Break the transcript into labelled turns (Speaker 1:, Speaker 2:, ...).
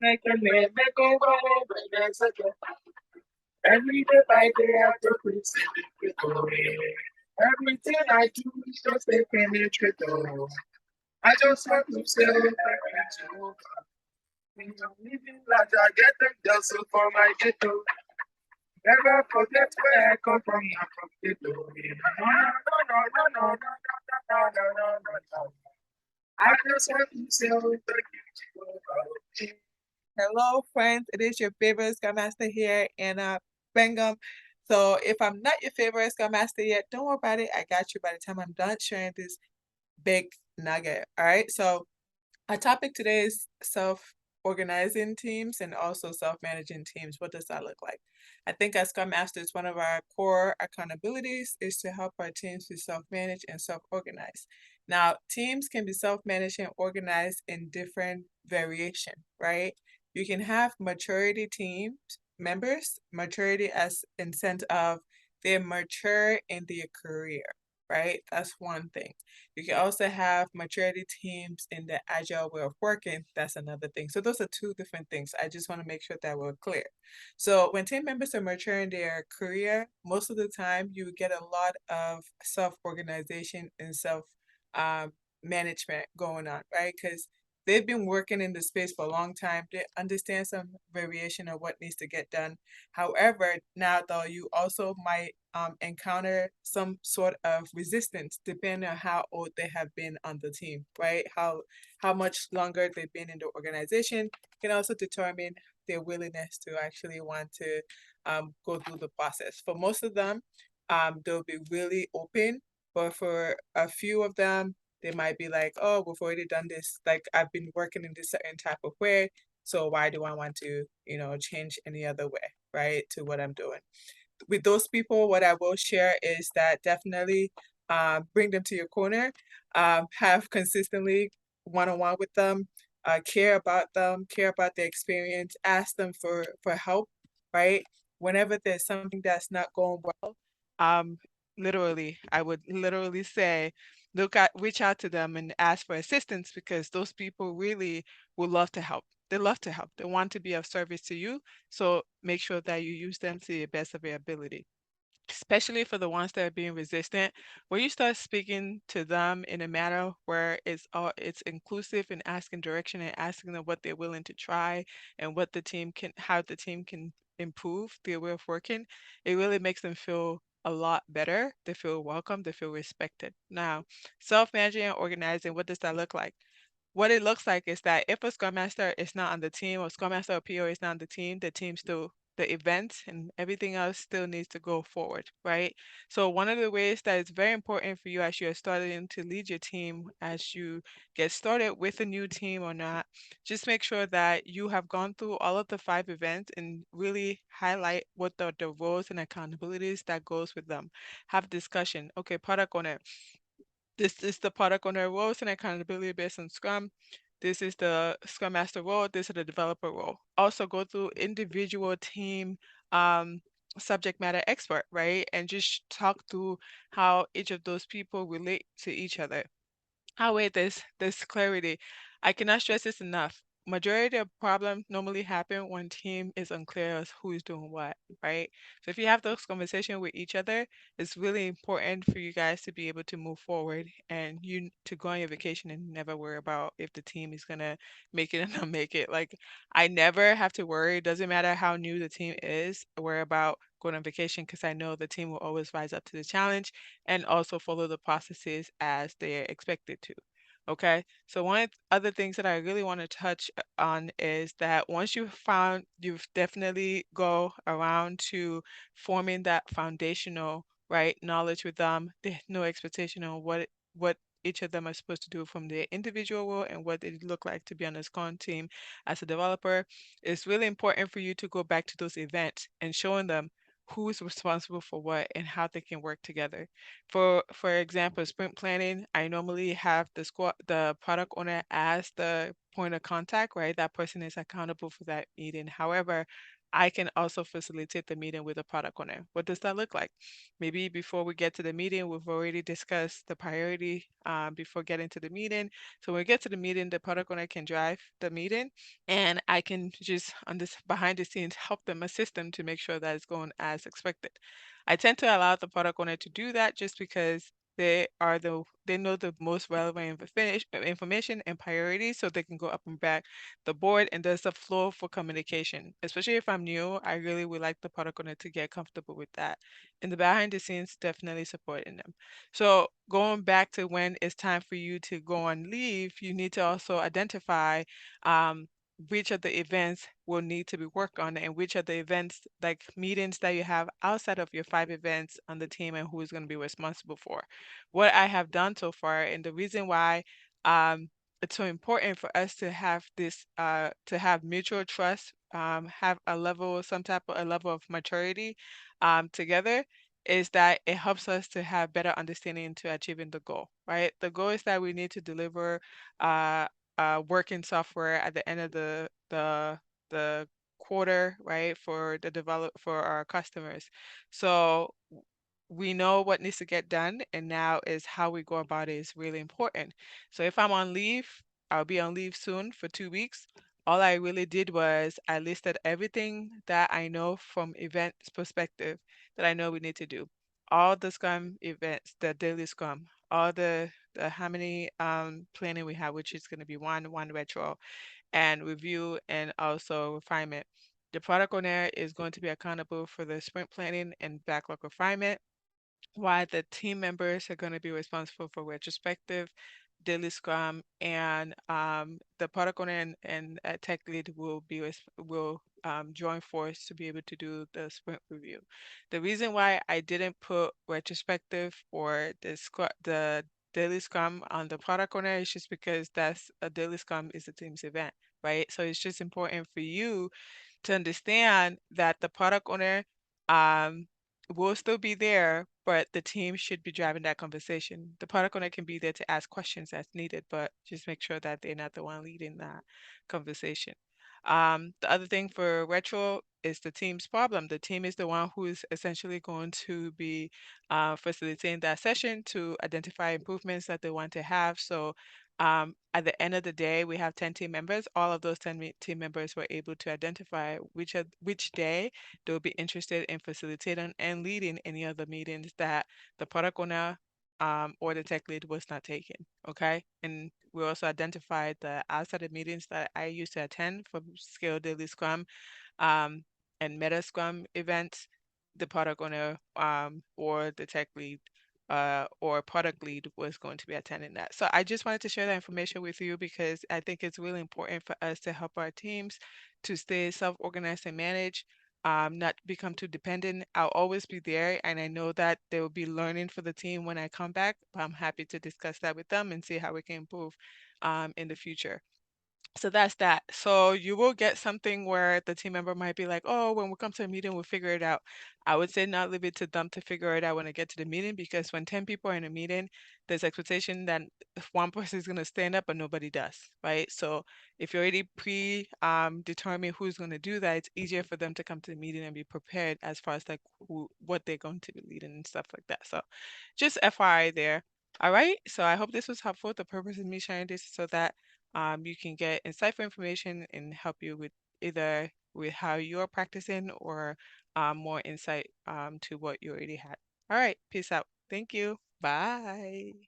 Speaker 1: Make a man, make a woman, but that's okay. Every day by day, I have to please it. Everything I do is just a penetrate. I just want to say thank you. When I'm living like I get them just for my ghetto. Never forget where I come from, I'm from ghetto. No, no, no, no, no, no, no, no, no, no, no, no. I just want to say thank you. Hello, friends. It is your favorite Scrum Master here, Anna Bengham. So if I'm not your favorite Scrum Master yet, don't worry about it. I got you by the time I'm done sharing this big nugget. All right. So our topic today is self-organizing teams and also self-managing teams. What does that look like? I think as Scrum Masters, one of our core accountabilities is to help our teams be self-managed and self-organized. Now, teams can be self-managed and organized in different variation, right? You can have maturity teams members, maturity as in sense of they're mature in their career, right? That's one thing. You can also have maturity teams in the agile way of working. That's another thing. So those are two different things. I just want to make sure that we're clear. So when team members are mature in their career, most of the time you get a lot of self-organization and self management going on, right? Because they've been working in the space for a long time. They understand some variation of what needs to get done. However, now though, you also might encounter some sort of resistance depending on how old they have been on the team, right? How much longer they've been in the organization can also determine their willingness to actually want to go through the process. For most of them, they'll be really open, but for a few of them, they might be like, oh, we've already done this. Like I've been working in this certain type of way. So why do I want to, change any other way, right, to what I'm doing? With those people, what I will share is that definitely bring them to your corner, have consistently one-on-one with them, care about them, care about their experience, ask them for help, right? Whenever there's something that's not going well, um, literally, I would literally say, reach out to them and ask for assistance because those people really would love to help. They love to help. They want to be of service to you. So make sure that you use them to the best of your ability, especially for the ones that are being resistant. When you start speaking to them in a manner where it's inclusive and asking direction and asking them what they're willing to try and what how the team can improve their way of working, it really makes them feel a lot better. They feel welcome, they feel respected. Now, self-managing and organizing, what does that look like? What it looks like is that if a Scrum Master is not on the team or Scrum Master or PO is not on the team still, the event and everything else still needs to go forward, right? So one of the ways that is very important for you as you are starting to lead your team, as you get started with a new team or not, just make sure that you have gone through all of the 5 events and really highlight what the roles and accountabilities that goes with them. Have discussion. Okay, product owner, this is the product owner roles and accountability based on Scrum. This is the Scrum Master role. This is the developer role. Also go through individual team um, subject matter expert, right? And just talk through how each of those people relate to each other. How wait, there's clarity. I cannot stress this enough. Majority of problems normally happen when team is unclear as who is doing what, right? So if you have those conversations with each other, it's really important for you guys to be able to move forward and you to go on your vacation and never worry about if the team is gonna make it or not make it. Like I never have to worry. It doesn't matter how new the team is, worry about going on vacation because I know the team will always rise up to the challenge and also follow the processes as they're expected to. Okay, so one of the other things that I really want to touch on is that once you've definitely go around to forming that foundational right knowledge with them. There's no expectation on what each of them are supposed to do from their individual role and what it look like to be on a Scrum team as a developer. It's really important for you to go back to those events and showing them who is responsible for what and how they can work together. For example, sprint planning, I normally have the product owner as the point of contact, right? That person is accountable for that meeting. However,
Speaker 2: I can also facilitate the meeting with the product owner. What does that look like? Maybe before we get to the meeting, we've already discussed the priority before getting to the meeting. So when we get to the meeting, the product owner can drive the meeting, and I can just on this behind the scenes help them, assist them to make sure that it's going as expected. I tend to allow the product owner to do that just because they know the most relevant information and priorities, so they can go up and back the board, and there's a flow for communication. Especially if I'm new, I really would like the product owner to get comfortable with that. In the behind the scenes, definitely supporting them. So going back to when it's time for you to go on leave, you need to also identify um, which of the events will need to be worked on, and which of the events, like meetings that you have outside of your 5 events on the team, and who is going to be responsible for. What I have done so far, and the reason why it's so important for us to have this to have mutual trust, have a level, some type of a level of maturity together, is that it helps us to have better understanding to achieving the goal, right? The goal is that we need to deliver uh, working software at the end of the quarter, right, for the for our customers. So we know what needs to get done, and now is how we go about it is really important. So if I'm on leave, I'll be on leave soon for 2 weeks. All I really did was I listed everything that I know from events perspective that I know we need to do. All the Scrum events, the daily Scrum, all the how many planning we have, which is going to be one retro, and review, and also refinement. The product owner is going to be accountable for the sprint planning and backlog refinement, while the team members are going to be responsible for retrospective, daily scrum, and the product owner and tech lead will will join force to be able to do the sprint review. The reason why I didn't put retrospective or the daily scrum on the product owner is just because that's a daily scrum is a team's event, right? So it's just important for you to understand that the product owner um, will still be there, but the team should be driving that conversation. The product owner can be there to ask questions as needed, but just make sure that they're not the one leading that conversation. The other thing for retro is the team's problem. The team is the one who is essentially going to be facilitating that session to identify improvements that they want to have. So at the end of the day, we have 10 team members. All of those 10 team members were able to identify which day they'll be interested in facilitating and leading any of the meetings that the product owner or the tech lead was not taking. Okay. And we also identified the outside of meetings that I used to attend from Scale Daily Scrum um, and Meta Scrum events, the product owner or the tech lead or product lead was going to be attending that. So I just wanted to share that information with you because I think it's really important for us to help our teams to stay self-organized and manage, not become too dependent. I'll always be there, and I know that there will be learning for the team when I come back. But I'm happy to discuss that with them and see how we can improve in the future. So that's that. So you will get something where the team member might be like, oh, when we come to a meeting, we'll figure it out. I would say not leave it to them to figure it out when I get to the meeting, because when 10 people are in a meeting, there's expectation that if one person is going to stand up, but nobody does, right? So if you already determine who's going to do that, it's easier for them to come to the meeting and be prepared as far as like what they're going to be leading and stuff like that. So just FYI there. All right. So I hope this was helpful. The purpose of me sharing this is so that you can get insightful information and help you with either with how you're practicing or more insight to what you already had. All right, peace out. Thank you. Bye.